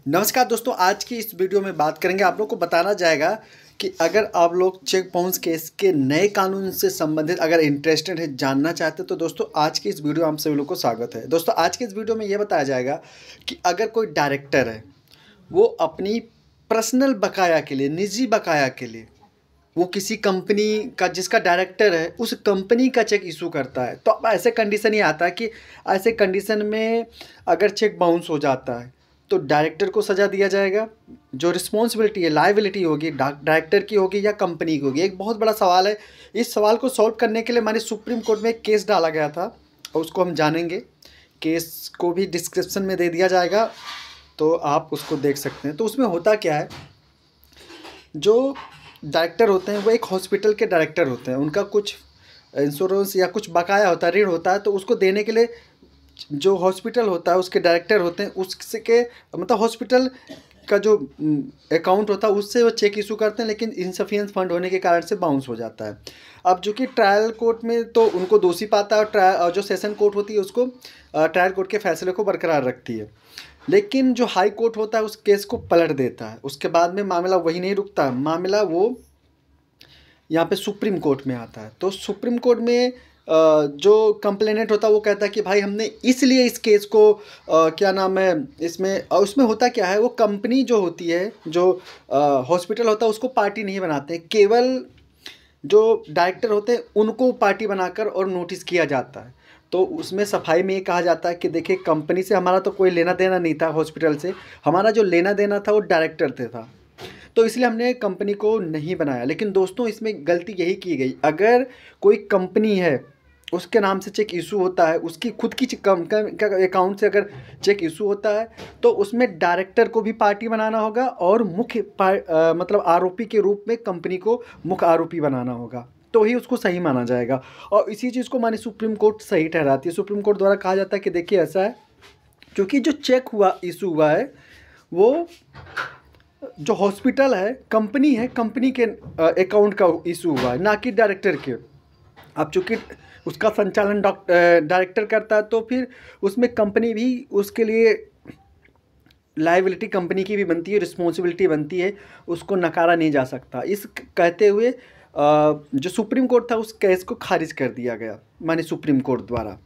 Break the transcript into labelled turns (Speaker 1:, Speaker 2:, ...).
Speaker 1: नमस्कार दोस्तों, आज की इस वीडियो में बात करेंगे। आप लोग को बताना जाएगा कि अगर आप लोग चेक बाउंस केस के नए कानून से संबंधित अगर इंटरेस्टेड है, जानना चाहते हैं, तो दोस्तों आज की इस वीडियो में आप सभी लोग को स्वागत है। दोस्तों आज की इस वीडियो में ये बताया जाएगा कि अगर कोई डायरेक्टर है, वो अपनी पर्सनल बकाया के लिए, निजी बकाया के लिए, वो किसी कंपनी का जिसका डायरेक्टर है उस कंपनी का चेक इशू करता है, तो अब ऐसे कंडीशन ये आता है कि ऐसे कंडीशन में अगर चेक बाउंस हो जाता है तो डायरेक्टर को सज़ा दिया जाएगा। जो रिस्पॉन्सिबिलिटी है, लायबिलिटी होगी, डायरेक्टर की होगी या कंपनी की होगी। एक बहुत बड़ा सवाल है। इस सवाल को सॉल्व करने के लिए माननीय सुप्रीम कोर्ट में एक केस डाला गया था और उसको हम जानेंगे। केस को भी डिस्क्रिप्शन में दे दिया जाएगा, तो आप उसको देख सकते हैं। तो उसमें होता क्या है, जो डायरेक्टर होते हैं वो एक हॉस्पिटल के डायरेक्टर होते हैं। उनका कुछ इंश्योरेंस या कुछ बकाया होता है, ऋण होता है, तो उसको देने के लिए जो हॉस्पिटल होता है उसके डायरेक्टर होते हैं, उसके मतलब हॉस्पिटल का जो अकाउंट होता है उससे वो चेक इशू करते हैं, लेकिन इनसफिशिएंट फंड होने के कारण से बाउंस हो जाता है। अब जो कि ट्रायल कोर्ट में तो उनको दोषी पाता है, और जो सेशन कोर्ट होती है उसको ट्रायल कोर्ट के फैसले को बरकरार रखती है। लेकिन जो हाई कोर्ट होता है उस केस को पलट देता है। उसके बाद में मामला वही नहीं रुकता, मामला वो यहाँ पे सुप्रीम कोर्ट में आता है। तो सुप्रीम कोर्ट में जो कंप्लेनेंट होता है वो कहता है कि भाई हमने इसलिए इस केस को क्या नाम है इसमें, उसमें होता क्या है, वो कंपनी जो होती है, जो हॉस्पिटल होता है उसको पार्टी नहीं बनाते, केवल जो डायरेक्टर होते हैं उनको पार्टी बनाकर और नोटिस किया जाता है। तो उसमें सफाई में ये कहा जाता है कि देखिए, कंपनी से हमारा तो कोई लेना देना नहीं था, हॉस्पिटल से हमारा जो लेना देना था वो डायरेक्टर से था, तो इसलिए हमने कंपनी को नहीं बनाया। लेकिन दोस्तों इसमें गलती यही की गई, अगर कोई कंपनी है उसके नाम से चेक इशू होता है, उसकी खुद की अकाउंट से अगर चेक इशू होता है, तो उसमें डायरेक्टर को भी पार्टी बनाना होगा और मतलब आरोपी के रूप में कंपनी को मुख्य आरोपी बनाना होगा, तो ही उसको सही माना जाएगा। और इसी चीज़ को माने सुप्रीम कोर्ट सही ठहराती है। सुप्रीम कोर्ट द्वारा कहा जाता है कि देखिए ऐसा है, क्योंकि जो चेक इशू हुआ है वो जो हॉस्पिटल है, कंपनी है, कंपनी के अकाउंट का इशू हुआ है, ना कि डायरेक्टर के। अब चूँकि उसका संचालन डायरेक्टर करता है, तो फिर उसमें कंपनी भी उसके लिए लायबिलिटी कंपनी की भी बनती है, रिस्पॉन्सिबिलिटी बनती है, उसको नकारा नहीं जा सकता। इस कहते हुए जो सुप्रीम कोर्ट था उस केस को खारिज कर दिया गया माननीय सुप्रीम कोर्ट द्वारा।